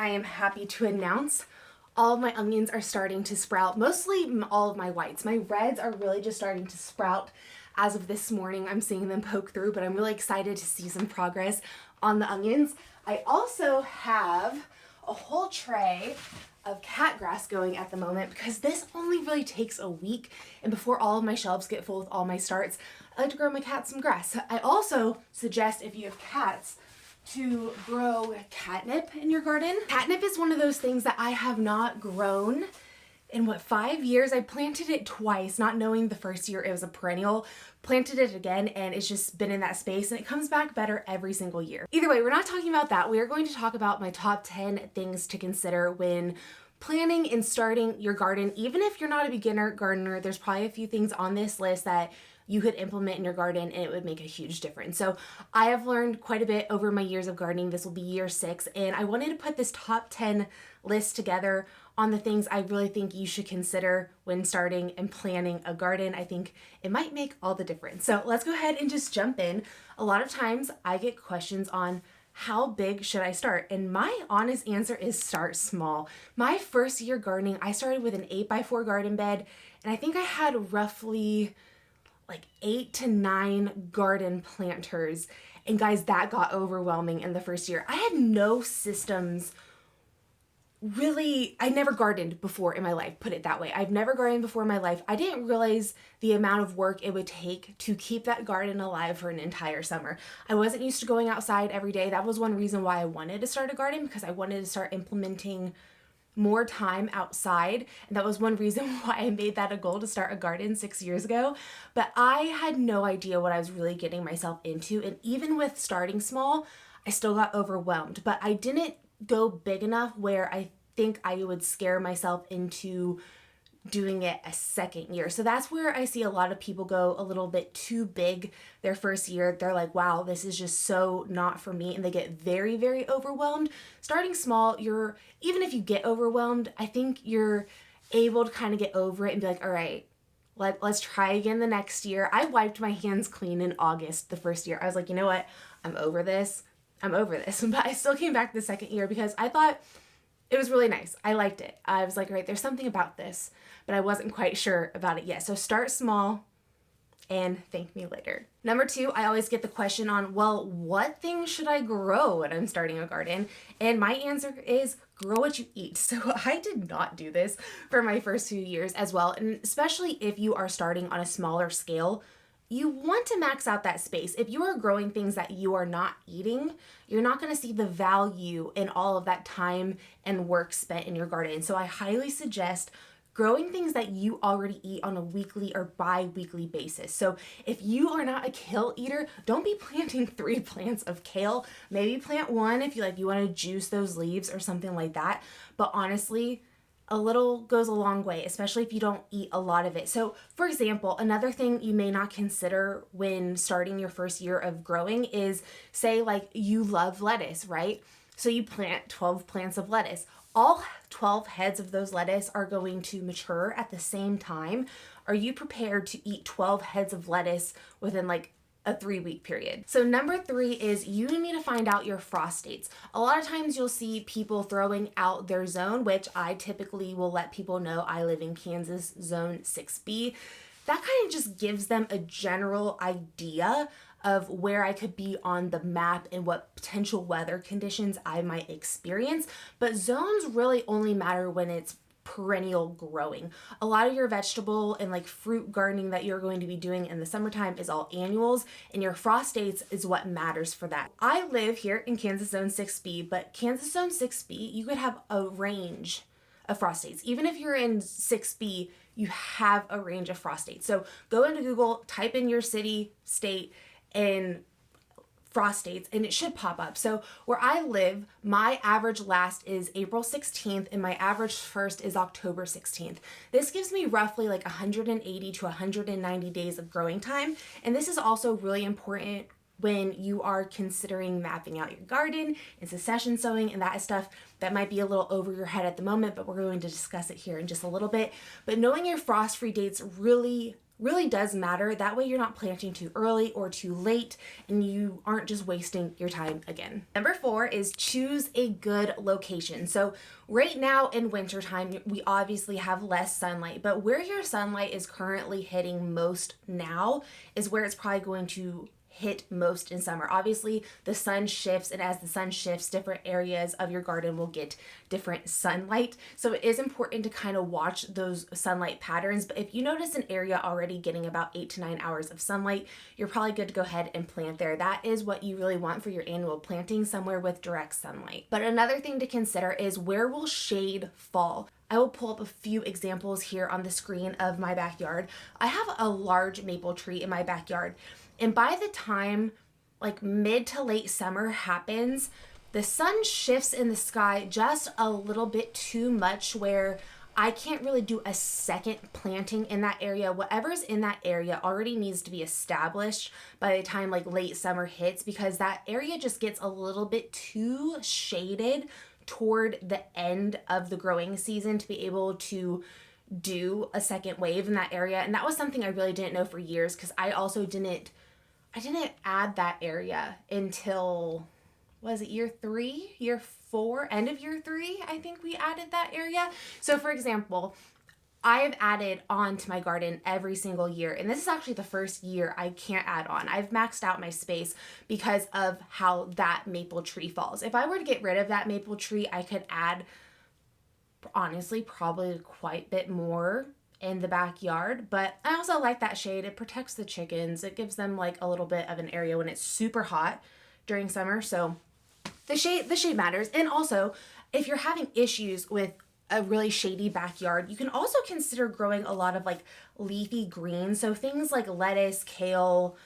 I am happy to announce all of my onions are starting to sprout, mostly all of my whites. My reds are really just starting to sprout as of this morning. I'm seeing them poke through, but I'm really excited to see some progress on the onions. I also have a whole tray of cat grass going at the moment because this only really takes a week, and before all of my shelves get full with all my starts, I like to grow my cats some grass. I also suggest, if you have cats, to grow catnip in your garden. Catnip is one of those things that I have not grown in 5 years. I planted it twice, not knowing the first year it was a perennial, planted it again, and it's just been in that space, and it comes back better every single year. Either way, we're not talking about that. We are going to talk about my top 10 things to consider when planning and starting your garden. Even if you're not a beginner gardener, there's probably a few things on this list that you could implement in your garden and it would make a huge difference. So I have learned quite a bit over my years of gardening. This will be year 6, and I wanted to put this top 10 list together on the things I really think you should consider when starting and planning a garden. I think it might make all the difference. So let's go ahead and just jump in. A lot of times I get questions on how big should I start? And my honest answer is start small. My first year gardening, I started with an 8x4 garden bed, and I think I had roughly like 8 to 9 garden planters. And guys, that got overwhelming in the first year. I had no systems. Really, I never gardened before in my life, put it that way. I've never gardened before in my life. I didn't realize the amount of work it would take to keep that garden alive for an entire summer. I wasn't used to going outside every day. That was one reason why I wanted to start a garden, because I wanted to start implementing more time outside. And that was one reason why I made that a goal to start a garden 6 years ago. But I had no idea what I was really getting myself into. And even with starting small, I still got overwhelmed. But I didn't go big enough where I think I would scare myself into doing it a second year. So that's where I see a lot of people go a little bit too big their first year. They're like, wow, this is just so not for me. And they get very, very overwhelmed. Starting small, even if you get overwhelmed, I think you're able to kind of get over it and be like, all right, let's try again the next year. I wiped my hands clean in August the first year. I was like, you know what? I'm over this. But I still came back the second year because I thought it was really nice. I liked it. I was like, right, there's something about this, but I wasn't quite sure about it yet. So start small and thank me later. Number 2, I always get the question on, well, what things should I grow when I'm starting a garden? And my answer is grow what you eat. So I did not do this for my first few years as well. And especially if you are starting on a smaller scale, you want to max out that space. If you are growing things that you are not eating, you're not going to see the value in all of that time and work spent in your garden. So I highly suggest growing things that you already eat on a weekly or bi-weekly basis. So if you are not a kale eater, don't be planting 3 plants of kale. Maybe plant 1 if you want to juice those leaves or something like that. But honestly, a little goes a long way, especially if you don't eat a lot of it. So for example, another thing you may not consider when starting your first year of growing is, say like you love lettuce, right? So you plant 12 plants of lettuce. All 12 heads of those lettuce are going to mature at the same time. Are you prepared to eat 12 heads of lettuce within like a 3-week period? So number 3 is you need to find out your frost dates. A lot of times you'll see people throwing out their zone, which I typically will let people know I live in Kansas zone 6B. That kind of just gives them a general idea of where I could be on the map and what potential weather conditions I might experience. But zones really only matter when it's perennial growing. A lot of your vegetable and like fruit gardening that you're going to be doing in the summertime is all annuals, and your frost dates is what matters for that. I live here in Kansas Zone 6B, but Kansas Zone 6B, you could have a range of frost dates. Even if you're in 6B, you have a range of frost dates. So go into Google, type in your city, state, and frost dates, and it should pop up. So where I live, my average last is April 16th and my average first is October 16th. This gives me roughly like 180 to 190 days of growing time. And this is also really important when you are considering mapping out your garden and succession sowing, and that is stuff that might be a little over your head at the moment, but we're going to discuss it here in just a little bit. But knowing your frost-free dates really really does matter. That way you're not planting too early or too late and you aren't just wasting your time again. Number 4 is choose a good location. So right now in wintertime, we obviously have less sunlight, but where your sunlight is currently hitting most now is where it's probably going to hit most in summer. Obviously, the sun shifts, and as the sun shifts, different areas of your garden will get different sunlight. So it is important to kind of watch those sunlight patterns. But if you notice an area already getting about 8 to 9 hours of sunlight, you're probably good to go ahead and plant there. That is what you really want for your annual planting, somewhere with direct sunlight. But another thing to consider is where will shade fall? I will pull up a few examples here on the screen of my backyard. I have a large maple tree in my backyard. And by the time like mid to late summer happens, the sun shifts in the sky just a little bit too much where I can't really do a second planting in that area. Whatever's in that area already needs to be established by the time like late summer hits, because that area just gets a little bit too shaded toward the end of the growing season to be able to do a second wave in that area. And that was something I really didn't know for years, because I also didn't add that area until, was it year 3, year 4, end of year 3, I think we added that area. So for example, I've added on to my garden every single year, and this is actually the first year I can't add on. I've maxed out my space because of how that maple tree falls. If I were to get rid of that maple tree, I could add, honestly, probably quite a bit more in the backyard. But I also like that shade. It protects the chickens. It gives them like a little bit of an area when it's super hot during summer. So the shade matters. And also, if you're having issues with a really shady backyard, you can also consider growing a lot of like leafy greens. So things like lettuce, kale,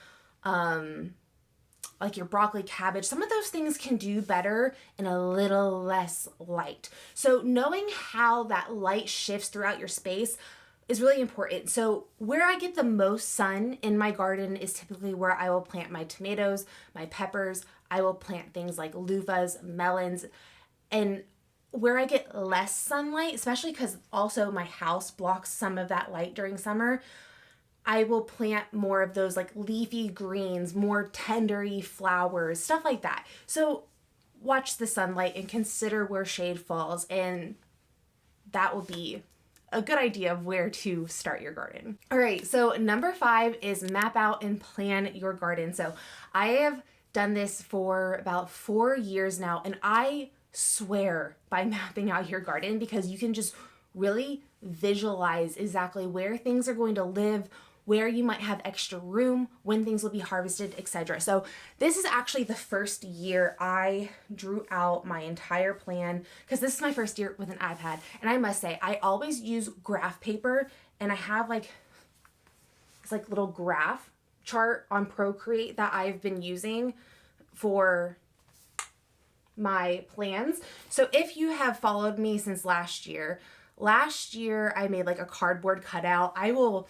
like your broccoli, cabbage, some of those things can do better in a little less light. So knowing how that light shifts throughout your space is really important. So where I get the most sun in my garden is typically where I will plant my tomatoes, my peppers. I will plant things like loofahs, melons, and where I get less sunlight, especially because also my house blocks some of that light during summer, I will plant more of those like leafy greens, more tendery flowers, stuff like that. So watch the sunlight and consider where shade falls, and that will be a good idea of where to start your garden. All right, so number 5 is map out and plan your garden. So I have done this for about 4 years now, and I swear by mapping out your garden, because you can just really visualize exactly where things are going to live, where you might have extra room, when things will be harvested, etc. So this is actually the first year I drew out my entire plan, because this is my first year with an iPad. And I must say, I always use graph paper, and I have like this like little graph chart on Procreate that I've been using for my plans. So if you have followed me since last year I made like a cardboard cutout. I will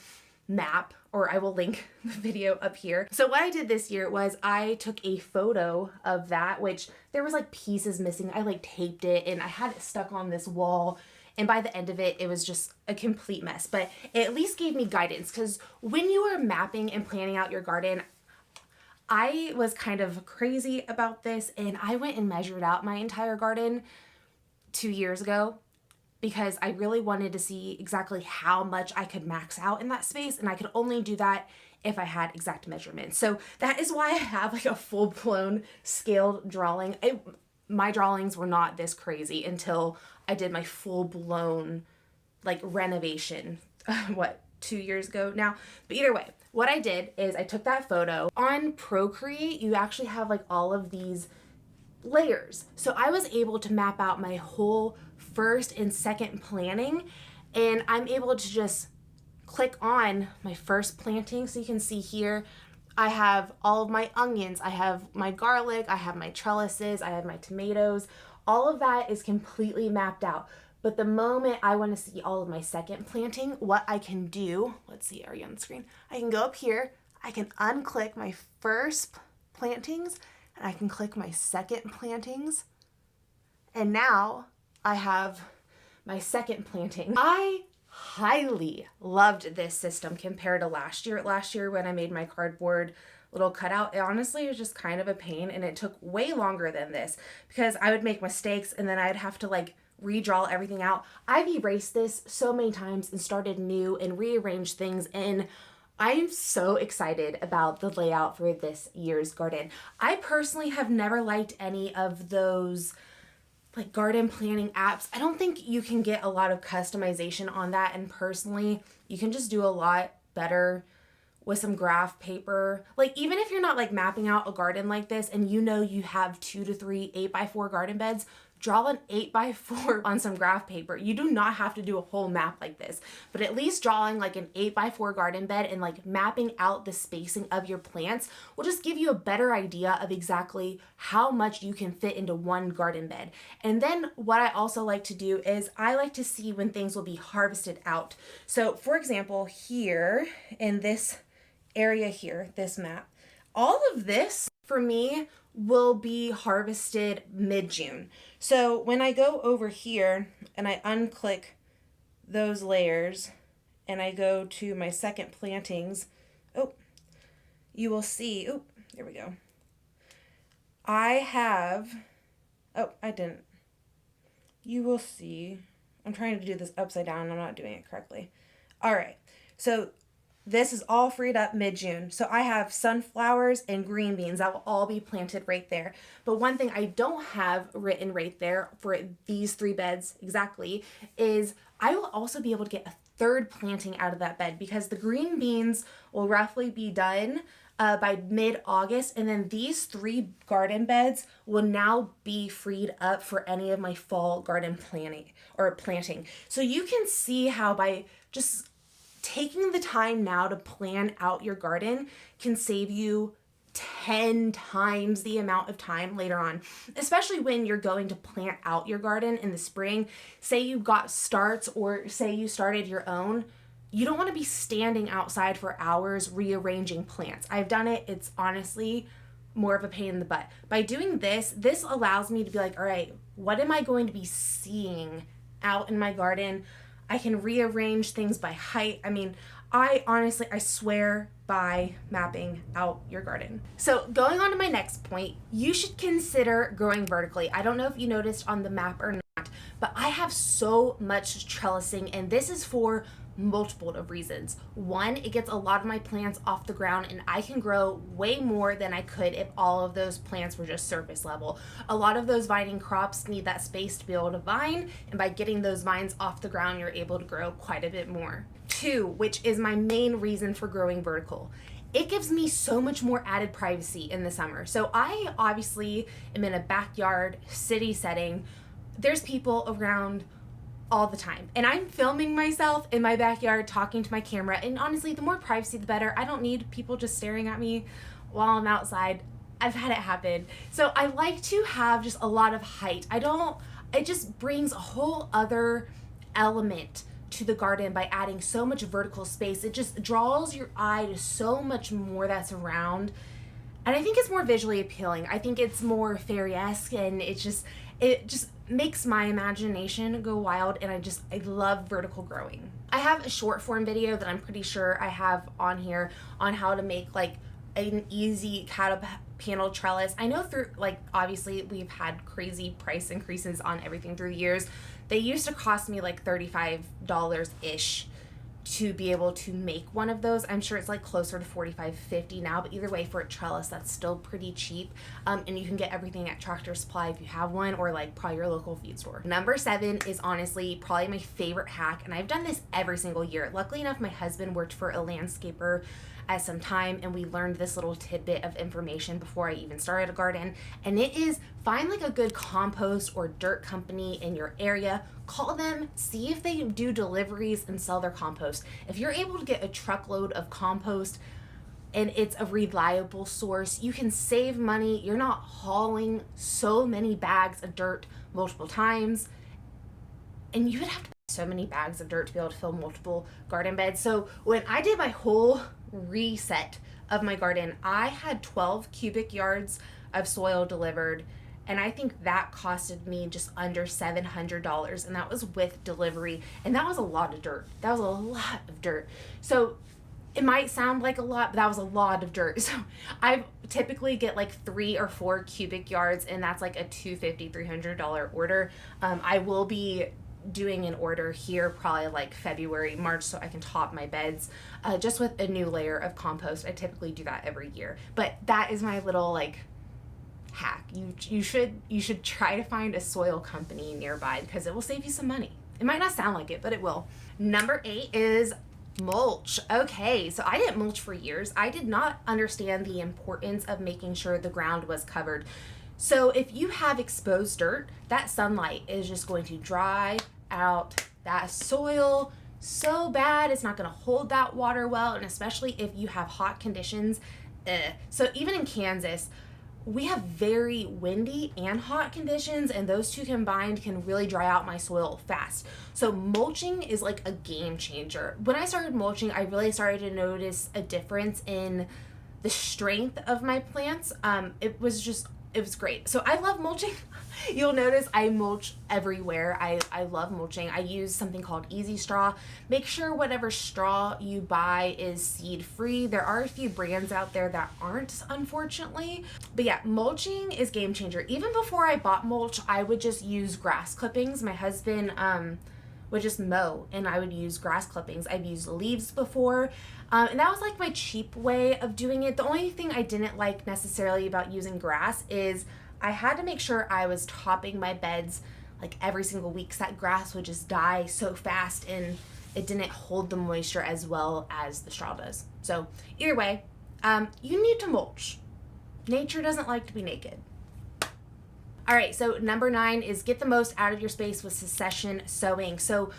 map, or I will link the video up here. So what I did this year was I took a photo of that, which there was like pieces missing. I like taped it and I had it stuck on this wall. And by the end of it, it was just a complete mess. But it at least gave me guidance, because when you are mapping and planning out your garden, I was kind of crazy about this, and I went and measured out my entire garden 2 years ago, because I really wanted to see exactly how much I could max out in that space, and I could only do that if I had exact measurements. So that is why I have like a full-blown scaled drawing. My drawings were not this crazy until I did my full-blown like renovation, 2 years ago now? But either way, what I did is I took that photo. On Procreate, you actually have like all of these layers. So I was able to map out my whole first and second planting, and I'm able to just click on my first planting. So you can see here, I have all of my onions, I have my garlic, I have my trellises, I have my tomatoes. All of that is completely mapped out. But the moment I want to see all of my second planting, what I can do, let's see, are you on the screen? I can go up here, I can unclick my first plantings, and I can click my second plantings. And now I have my second planting. I highly loved this system compared to last year. Last year when I made my cardboard little cutout, it honestly was just kind of a pain, and it took way longer than this because I would make mistakes and then I'd have to like redraw everything out. I've erased this so many times and started new and rearranged things, and I'm so excited about the layout for this year's garden. I personally have never liked any of those like garden planning apps. I don't think you can get a lot of customization on that, and personally, you can just do a lot better with some graph paper. Like even if you're not like mapping out a garden like this and you know you have 2 to 3 8x4 garden beds, draw an 8x4 on some graph paper. You do not have to do a whole map like this, but at least drawing like an 8x4 garden bed and like mapping out the spacing of your plants will just give you a better idea of exactly how much you can fit into one garden bed. And then what I also like to do is I like to see when things will be harvested out. So for example, here in this area here, this map, all of this for me will be harvested mid-June. So when I go over here and I unclick those layers and I go to my second plantings, you will see, there we go. You will see, I'm trying to do this upside down, I'm not doing it correctly. All right, so this is all freed up mid-June. So I have sunflowers and green beans that will all be planted right there. But one thing I don't have written right there for these 3 beds exactly is I will also be able to get a third planting out of that bed because the green beans will roughly be done by mid-August, and then these 3 garden beds will now be freed up for any of my fall garden planting. So you can see how by just taking the time now to plan out your garden can save you 10 times the amount of time later on, especially when you're going to plant out your garden in the spring. Say you got starts or say you started your own. You don't want to be standing outside for hours rearranging plants. I've done it. It's honestly more of a pain in the butt. By doing this allows me to be like, all right, what am I going to be seeing out in my garden? I can rearrange things by height. I mean, I swear by mapping out your garden. So going on to my next point, you should consider growing vertically. I don't know if you noticed on the map or not, but I have so much trellising, and this is for multiple of reasons. One, it gets a lot of my plants off the ground, and I can grow way more than I could if all of those plants were just surface level. A lot of those vining crops need that space to be able to vine, and by getting those vines off the ground, you're able to grow quite a bit more. 2, which is my main reason for growing vertical, it gives me so much more added privacy in the summer. So I obviously am in a backyard city setting. There's people around all the time, and I'm filming myself in my backyard talking to my camera, and honestly, the more privacy the better. I don't need people just staring at me while I'm outside. I've had it happen. So I like to have just a lot of height. It just brings a whole other element to the garden by adding so much vertical space. It just draws your eye to so much more that's around, and I think it's more visually appealing. I think it's more fairy-esque, and it just makes my imagination go wild, and I love vertical growing. I have a short form video that I'm pretty sure I have on here on how to make like an easy panel trellis. I know through obviously we've had crazy price increases on everything through the years. They used to cost me like $35-ish to be able to make one of those. I'm sure it's like closer to $45-50 now, but either way, for a trellis, that's still pretty cheap. And you can get everything at Tractor Supply if you have one, or like probably your local feed store. Number 7 is honestly probably my favorite hack, and I've done this every single year. Luckily enough, my husband worked for a landscaper at some time, and we learned this little tidbit of information before I even started a garden, and it is find like a good compost or dirt company in your area. Call them, see if they do deliveries and sell their compost. If you're able to get a truckload of compost and it's a reliable source, you can save money. You're not hauling so many bags of dirt multiple times, and you would have to buy so many bags of dirt to be able to fill multiple garden beds. So when I did my whole reset of my garden, I had 12 cubic yards of soil delivered, And I think that costed me just under $700. And that was with delivery. And that was a lot of dirt. That was a lot of dirt. So it might sound like a lot, but that was a lot of dirt. So I typically get like 3 or 4 cubic yards, and that's like a $250, $300 order. I will be doing an order here probably like February, March, so I can top my beds just with a new layer of compost. I typically do that every year. But that is my little like hack. You should try to find a soil company nearby because it will save you some money. It might not sound like it, but it will. Number 8 is mulch. Okay, so I didn't mulch for years. I did not understand the importance of making sure the ground was covered. So if you have exposed dirt, that sunlight is just going to dry out that soil so bad. It's not going to hold that water well, and especially if you have hot conditions. So even in Kansas, we have very windy and hot conditions, and those two combined can really dry out my soil fast. So mulching is like a game changer. When I started mulching, I really started to notice a difference in the strength of my plants. It was great. So I love mulching. You'll notice I mulch everywhere. I love mulching. I use something called Easy Straw. Make sure whatever straw you buy is seed free. There are a few brands out there that aren't, unfortunately. But yeah, mulching is game changer. Even before I bought mulch, I would just use grass clippings. My husband would just mow, and I would use grass clippings. I've used leaves before. And that was like my cheap way of doing it. The only thing I didn't like necessarily about using grass is I had to make sure I was topping my beds like every single week, because that grass would just die so fast and it didn't hold the moisture as well as the straw does. So either way, you need to mulch. Nature doesn't like to be naked. All right, so number 9 is get the most out of your space with succession sowing. So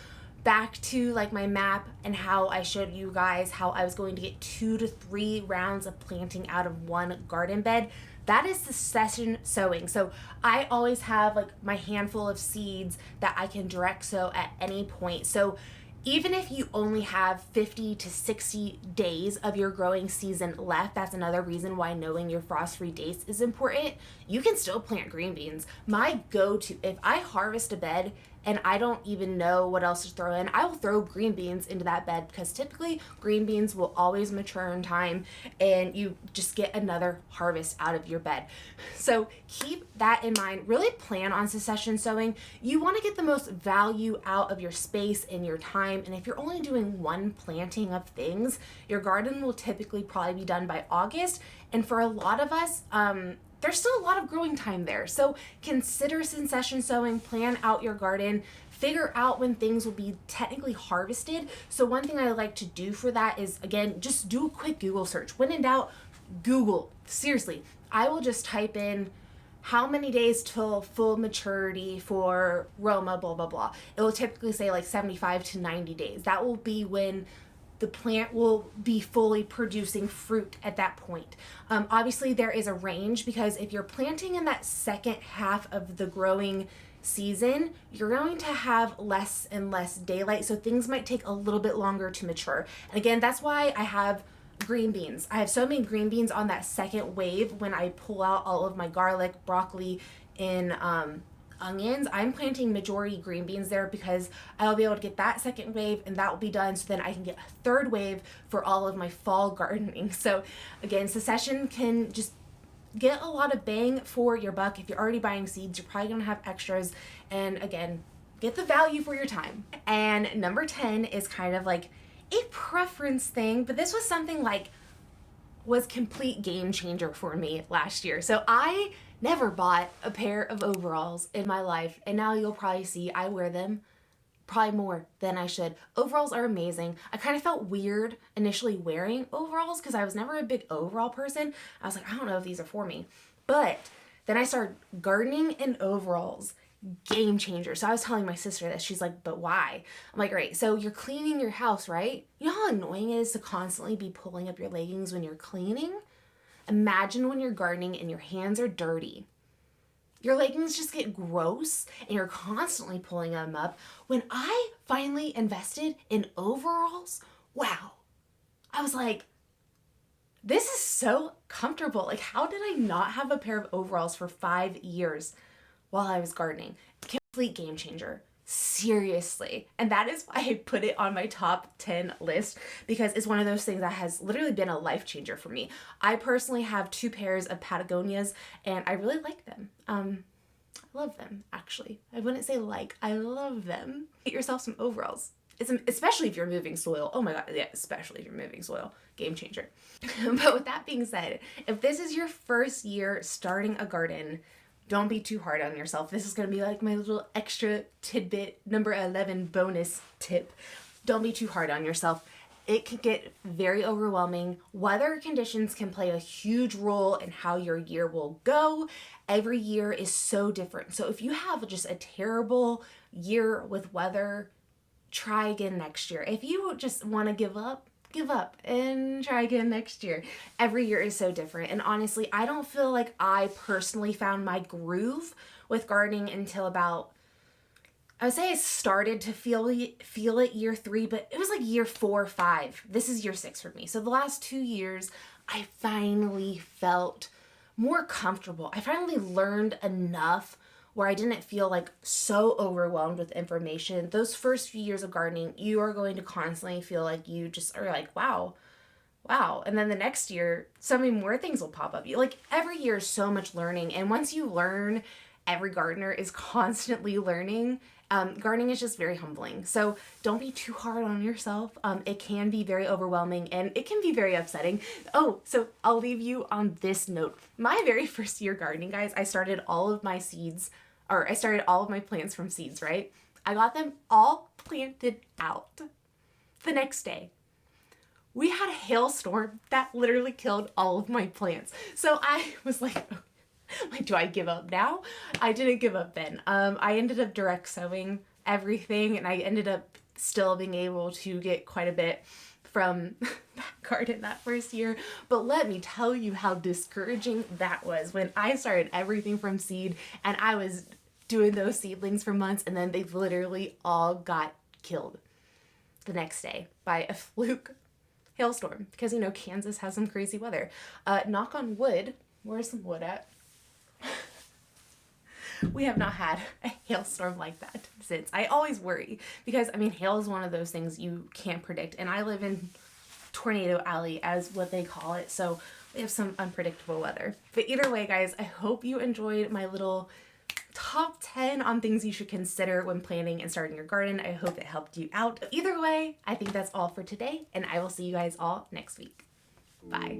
back to like my map and how I showed you guys how I was going to get 2 to 3 rounds of planting out of one garden bed. That is succession sowing. So I always have like my handful of seeds that I can direct sow at any point. So even if you only have 50 to 60 days of your growing season left, that's another reason why knowing your frost-free dates is important. You can still plant green beans. My go-to, if I harvest a bed and I don't even know what else to throw in, I will throw green beans into that bed, because typically green beans will always mature in time and you just get another harvest out of your bed. So keep that in mind. Really plan on succession sowing. You want to get the most value out of your space and your time. And if you're only doing one planting of things, your garden will typically probably be done by August. And for a lot of us, there's still a lot of growing time there. So consider succession sowing, plan out your garden, figure out when things will be technically harvested. So one thing I like to do for that is, again, just do a quick Google search. When in doubt, Google. Seriously, I will just type in how many days till full maturity for Roma, blah, blah, blah. It will typically say like 75 to 90 days. That will be when the plant will be fully producing fruit at that point. Obviously, there is a range, because if you're planting in that second half of the growing season, you're going to have less and less daylight, so things might take a little bit longer to mature. And again, that's why I have green beans. I have so many green beans on that second wave when I pull out all of my garlic, broccoli, and onions. I'm planting majority green beans there because I'll be able to get that second wave and that will be done, so then I can get a third wave for all of my fall gardening. So again, succession can just get a lot of bang for your buck. If you're already buying seeds, you're probably going to have extras, and again, get the value for your time. And number 10 is kind of like a preference thing, but this was something like was complete game changer for me last year. So I never bought a pair of overalls in my life, and now you'll probably see I wear them probably more than I should. Overalls are amazing. I kind of felt weird initially wearing overalls because I was never a big overall person. I was like, I don't know if these are for me. But then I started gardening in overalls. Game changer. So I was telling my sister this. She's like, but why? I'm like, right, so you're cleaning your house, right? You know how annoying it is to constantly be pulling up your leggings when you're cleaning? Imagine when you're gardening and your hands are dirty. Your leggings just get gross and you're constantly pulling them up. When I finally invested in overalls, wow. I was like, This is so comfortable. Like, how did I not have a pair of overalls for 5 years while I was gardening? Complete game changer. Seriously. And that is why I put it on my top 10 list, because it's one of those things that has literally been a life changer for me. I personally have 2 pairs of Patagonias and I really like them. I love them, actually. I wouldn't say like, I love them. Get yourself some overalls. Especially if you're moving soil. Oh my God, yeah, especially if you're moving soil. Game changer. But with that being said, if this is your first year starting a garden, don't be too hard on yourself. This is going to be like my little extra tidbit, number 11 bonus tip. Don't be too hard on yourself. It can get very overwhelming. Weather conditions can play a huge role in how your year will go. Every year is so different. So if you have just a terrible year with weather, try again next year. If you just want to give up and try again next year. Every year is so different. And honestly, I don't feel like I personally found my groove with gardening until about, I would say I started to feel it year 3, but it was like year 4 or 5. This is year 6 for me. So the last 2 years, I finally felt more comfortable. I finally learned enough where I didn't feel like so overwhelmed with information. Those first few years of gardening, you are going to constantly feel like you just are like, wow. And then the next year, so many more things will pop up. Every year is so much learning. And once you learn, every gardener is constantly learning. Gardening is just very humbling. So don't be too hard on yourself. It can be very overwhelming and it can be very upsetting. Oh, so I'll leave you on this note. My very first year gardening, guys, I started all of my plants from seeds, right? I got them all planted out. The next day, we had a hailstorm that literally killed all of my plants. So I was like, do I give up now? I didn't give up then. I ended up direct sowing everything and I ended up still being able to get quite a bit from that garden that first year. But let me tell you how discouraging that was when I started everything from seed and I was doing those seedlings for months and then they literally all got killed the next day by a fluke hailstorm because, Kansas has some crazy weather. Knock on wood. Where's some wood at? We have not had a hailstorm like that since. I always worry because, hail is one of those things you can't predict. And I live in Tornado Alley, as what they call it. So we have some unpredictable weather. But either way, guys, I hope you enjoyed my little top 10 on things you should consider when planning and starting your garden. I hope it helped you out. Either way, I think that's all for today. And I will see you guys all next week. Bye.